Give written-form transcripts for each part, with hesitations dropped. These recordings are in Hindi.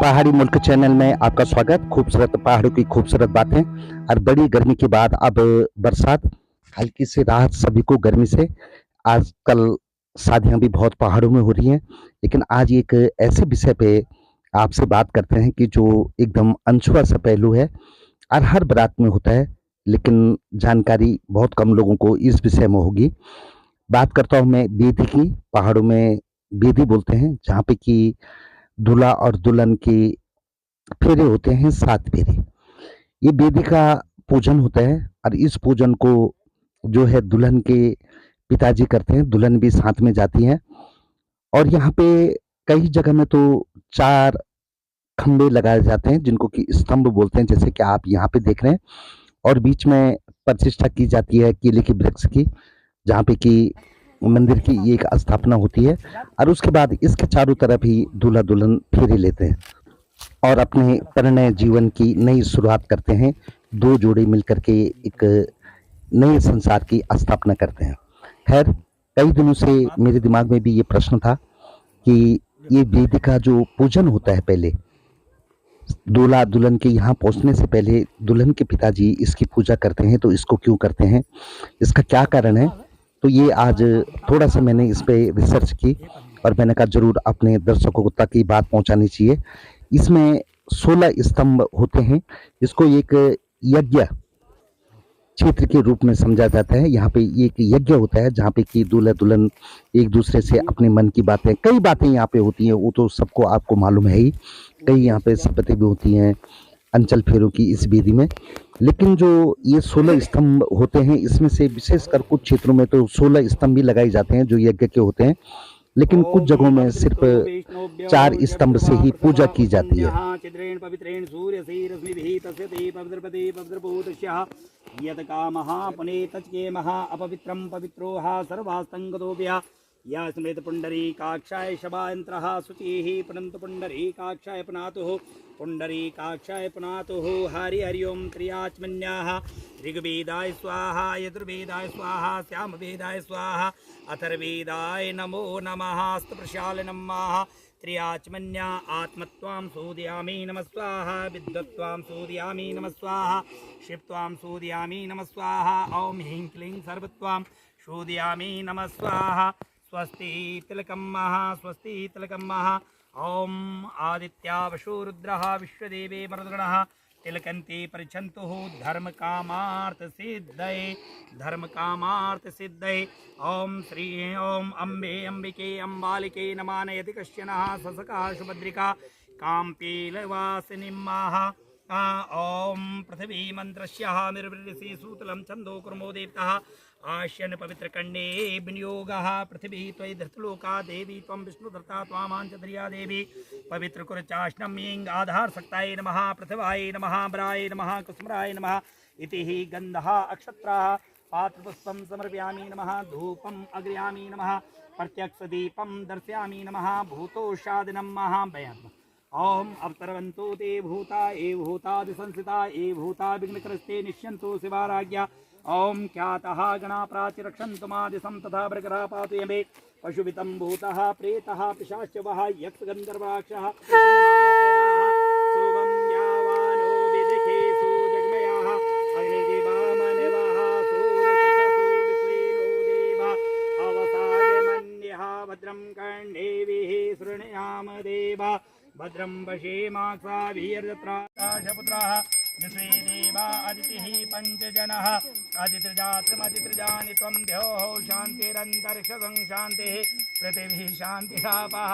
पहाड़ी मुल्क चैनल में आपका स्वागत। खूबसूरत पहाड़ों की खूबसूरत बातें और बड़ी गर्मी के बाद अब बरसात, हल्की सी राहत सभी को गर्मी से। आजकल शादियां भी बहुत पहाड़ों में हो रही हैं, लेकिन आज एक ऐसे विषय पे आपसे बात करते हैं कि जो एकदम अनछुआ सा पहलू है और हर बारात में होता है, लेकिन जानकारी बहुत कम लोगों को इस विषय में होगी। बात करता हूँ मैं बेदी की। पहाड़ों में बेदी बोलते हैं, जहाँ पे कि दूल्हा और दुल्हन के फेरे होते हैं, 7 फेरे। ये बेदी का पूजन होता है और इस पूजन को जो है दुल्हन के पिताजी करते हैं, दुल्हन भी साथ में जाती है। और यहाँ पे कई जगह में तो 4 खंभे लगाए जाते हैं, जिनको कि स्तंभ बोलते हैं, जैसे कि आप यहाँ पे देख रहे हैं। और बीच में प्रतिष्ठा की जाती है केले के वृक्ष की, जहाँ पे कि मंदिर की ये एक स्थापना होती है। और उसके बाद इसके चारों तरफ ही दूल्हा दुल्हन फेरे लेते हैं और अपने परिणय जीवन की नई शुरुआत करते हैं। 2 जोड़े मिलकर के एक नए संसार की स्थापना करते हैं। खैर, कई दिनों से मेरे दिमाग में भी ये प्रश्न था कि ये वेदी का जो पूजन होता है, पहले दूल्हा दुल्हन के यहाँ पहुँचने से पहले दुल्हन के पिताजी इसकी पूजा करते हैं, तो इसको क्यों करते हैं, इसका क्या कारण है। तो ये आज थोड़ा सा मैंने इस पे रिसर्च की और मैंने कहा जरूर अपने दर्शकों तक ये बात पहुंचानी चाहिए। इसमें 16 स्तंभ होते हैं। इसको एक यज्ञ क्षेत्र के रूप में समझा जाता है। यहाँ पे एक यज्ञ होता है, जहाँ पे कि दूल्हा दुल्हन एक दूसरे से अपने मन की बातें, कई बातें यहाँ पे होती हैं, वो तो सबको आपको मालूम है ही। कई यहाँ पे शपथें भी होती हैं अंचल फेरों की इस वेदी में। लेकिन जो ये 16 स्तंभ होते हैं, इसमें से विशेषकर कुछ क्षेत्रों में तो 16 स्तंभ भी लगाए जाते हैं जो यज्ञ के होते हैं, लेकिन कुछ जगहों में सिर्फ 4 स्तंभ से ही पूजा की जाती है। या स्मृत पुंडरीकाक्षाय शबायंत्रः शुचिः पुनन्तु पुंडरीकाक्षाय पुनातुः पुंडरीकाक्षाय पुनातुः हरि हरि ओं त्रियाचमन्याः ऋग्वेदाय स्वाहा यजुर्वेदाय स्वाहा श्यामवेदाय स्वाहा अथर्ववेदाय नमो नमः स्तप्रशाल नमः त्रियाचमन्या आत्मत्वां सूदयामि नमः स्वाहा विद्वत्वां सूदयामि नमः स्वाहा शिवत्वां सूदयामि नमः स्वाहा ओं ह्रीं क्लीं सर्वत्वां सूदयामि नमः स्वाहा स्वस्ति तिलकं महा स्वस्ति तिलकं महा ओम आदित्या वशो रुद्रः विश्वदेवे मरुद्गणः तिलकन्ति परिछन्तुः धर्म कामार्थ सिद्धये ओम श्री ओम अम्बे अम्बिके अम्बालिके नमानयति कश्चनः ससका सुभद्रिका काम्पीलवासिनीं महा ओम पृथ्वी मंत्रस्यः निर्वृति सूतलं छन्दो कुर्मो देवतः आश्यन पवित्र कंडे विनियोगः पृथ्वी त्वयि धृतलोका देवी त्वं विष्णुधर्ता त्वामांचद्रिया देवी पवित्र कुरचाष्णम ईं आधार सक्ताय नमः पृथ्वाय नमः बराय नमः कुसुमराय नमः इति हि गन्धः अक्षत्राः पात्रपुष्पं समर्पयामि नमः धूपम् अग्रयामि नमः प्रत्यक्षदीपं दर्शयामि नमः भूतोषादिनं महाभयात्म ओम अवतरवन्तु ते भूता ए भूतादिसंसिता ए भूता विघ्नकरस्ते निश्यन्तु शिवाराज्ञा ओम ख्यातः गणा प्राचिरक्षन्तु मादिशं तथा भृगरः पातु यमे पशुवितं भूतः प्रेतः पिशाच वः यक्षगन्धर्वाक्षः सोमं यावानो विदिखेषु जग्मयाः अग्निदेवामनिवः सूर्यचक्षुषु विश्वेनो देवा अवसागमन्यः भद्रं कर्णेभिः शृणुयाम देवा भद्रं पश्येमाक्षाभिर्यत्राकाशपुत्राः विश्वे देवा अदितिः पञ्चजनः अदितिर्जात्रमदितिर्जानि त्वं द्योः शान्तिरन्तरिक्षं शान्तिः पृथिवी शान्तिरापः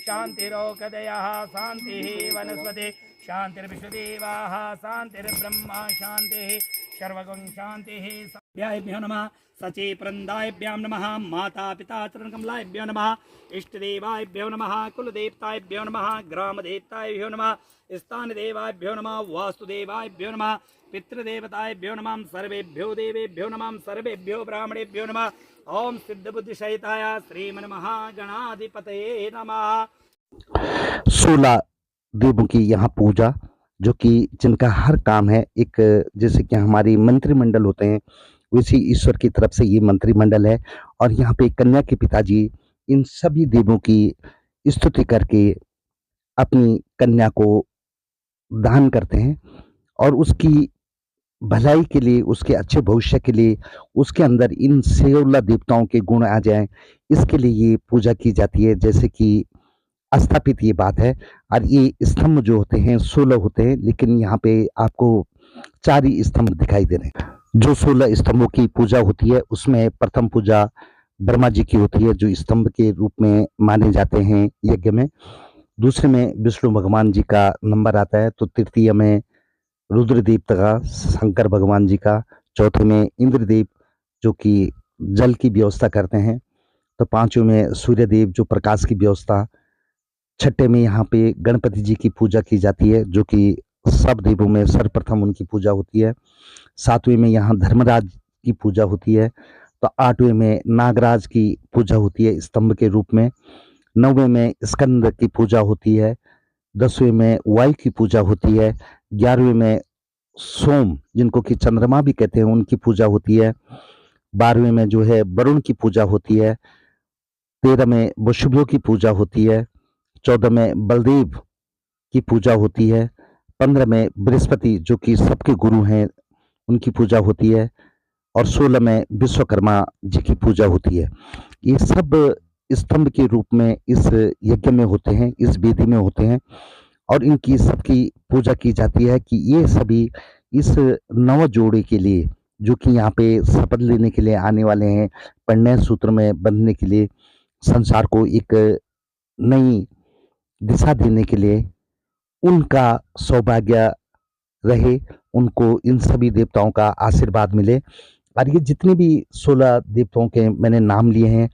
शान्तिरोकदयः शान्तिः वनस्पतिः शान्तिर्विश्वदेवाः शान्तिर्ब्रह्मा शान्तिः सर्वगं शान्तिः। भ्याभ्यो नमः सचे प्रन्दायभ्यां नमः माता पिता चरणकमलाभ्यो नमः इष्टदेवाभ्यो नमः कुलदेवताभ्यो नमः ग्रामदेवताभ्यो नमः स्थानदेवाभ्यो नमः वास्तुदेवाभ्यो नमः पितृदेवताभ्यो नमः सर्वेभ्यो देवेभ्यो नमः सर्वेभ्यो ब्राह्मणेभ्यो नमः ओम सिद्धबुद्धिसहिताय श्रीमन्महागणाधिपतये नमः। 16 देवों की यहाँ पूजा, जो कि जिनका हर काम है एक, जैसे कि हमारी मंत्रिमंडल होते हैं, वैसे ईश्वर की तरफ से ये मंत्रिमंडल है। और यहाँ पे कन्या के पिताजी इन सभी देवों की स्तुति करके अपनी कन्या को दान करते हैं और उसकी भलाई के लिए, उसके अच्छे भविष्य के लिए, उसके अंदर इन 16 देवताओं के गुण आ जाएँ, इसके लिए ये पूजा की जाती है। जैसे कि स्थापित ये बात है और ये स्तंभ जो होते हैं 16 होते हैं, लेकिन यहाँ पे आपको 4 ही स्तंभ दिखाई दे रहे हैं। जो 16 स्तंभों की पूजा होती है, उसमें प्रथम पूजा ब्रह्मा जी की होती है, जो स्तंभ के रूप में माने जाते हैं यज्ञ में। दूसरे में विष्णु भगवान जी का नंबर आता है, तो तृतीय में रुद्रदेव का, शंकर भगवान जी का, चौथे में इंद्रदेव जो कि जल की व्यवस्था करते हैं, तो पांचवें में सूर्यदेव जो प्रकाश की व्यवस्था, छठे में यहाँ पे गणपति जी की पूजा की जाती है जो कि सब देवों में सर्वप्रथम उनकी पूजा होती है। सातवें में यहाँ धर्मराज की पूजा होती है, तो आठवें में नागराज की पूजा होती है स्तंभ के रूप में। नौवें में स्कंद की पूजा होती है। 10वें में वायु की पूजा होती है। 11वें में सोम जिनको कि चंद्रमा भी कहते हैं उनकी पूजा होती है। 12वें में जो है वरुण की पूजा होती है। 13 में वसुदेव की पूजा होती है। 14 में बलदेव की पूजा होती है। 15 में बृहस्पति जो कि सबके गुरु हैं उनकी पूजा होती है और 16 में विश्वकर्मा जी की पूजा होती है। ये सब स्तंभ के रूप में इस यज्ञ में होते हैं, इस वेदी में होते हैं और इनकी सबकी पूजा की जाती है कि ये सभी इस नव जोड़े के लिए जो कि यहाँ पे शपथ लेने के लिए आने वाले हैं, परिणय सूत्र में बंधने के लिए, संसार को एक नई दिशा देने के लिए, उनका सौभाग्य रहे, उनको इन सभी देवताओं का आशीर्वाद मिले। और ये जितने भी 16 देवताओं के मैंने नाम लिए हैं,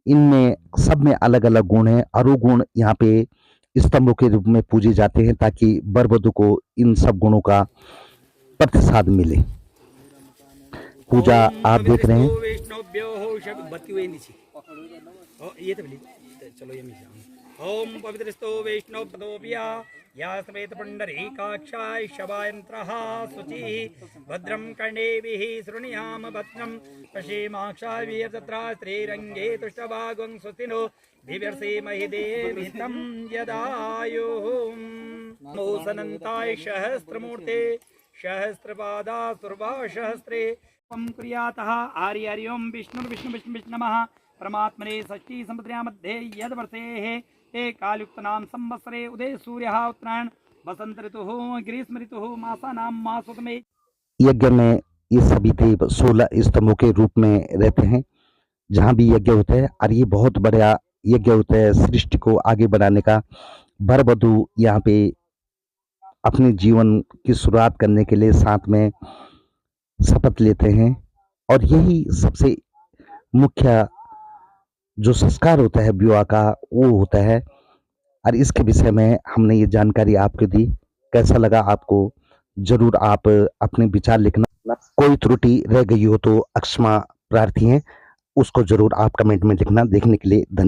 इनमें सब में अलग-अलग गुण हैं और वो गुण यहाँ पे स्तंभों के रूप में पूजे जाते हैं ताकि वर-वधू को इन सब गुणों का प्रतिसाद मिले। पूजा आप देख रहे हैं। ये तो चलो ये ओम पवित्रस्तो वैष्णव पदोपिया या समेत पुंडरीकाक्षाय शवायंत्रः शुचिः भद्रं कर्णेभिः शृणुयाम भद्रं पश्येमाक्षाय वीरतत्रा श्रीरङ्गे तुष्टभागं स्वस्तिनो दिव्यर्षेमहि देवितं यदायुः नमो सनन्ताय सहस्रमूर्ते सहस्रपादा सुर्वासहस्रे कुर्यातः आर्य हरि ओम विष्णु विष्णु विष्णु विष्णु नमः परमात्मने षष्ठी संपत्त्या मध्ये यद वर्षेः कालयुक्त नाम संवत्सरे उदय सूर्यः उत्तरायण वसंत ऋतुः ग्रीष्म ऋतुः मासानां मासोत्तमे। यज्ञ में ये सभी देव 16 स्तंभों के रूप में रहते हैं जहाँ भी यज्ञ होता है और ये बहुत बड़ा यज्ञ होता है सृष्टि को आगे बढ़ाने का। वर वधू यहाँ पे अपने जीवन की शुरुआत करने के लिए साथ में शपथ लेते हैं और यही सबसे मुख्य जो संस्कार होता है विवाह का वो होता है। और इसके विषय में हमने ये जानकारी आपको दी। कैसा लगा आपको जरूर आप अपने विचार लिखना। कोई त्रुटि रह गई हो तो अक्षमा प्रार्थी हैं, उसको जरूर आप कमेंट में लिखना। देखने के लिए धन्यवाद।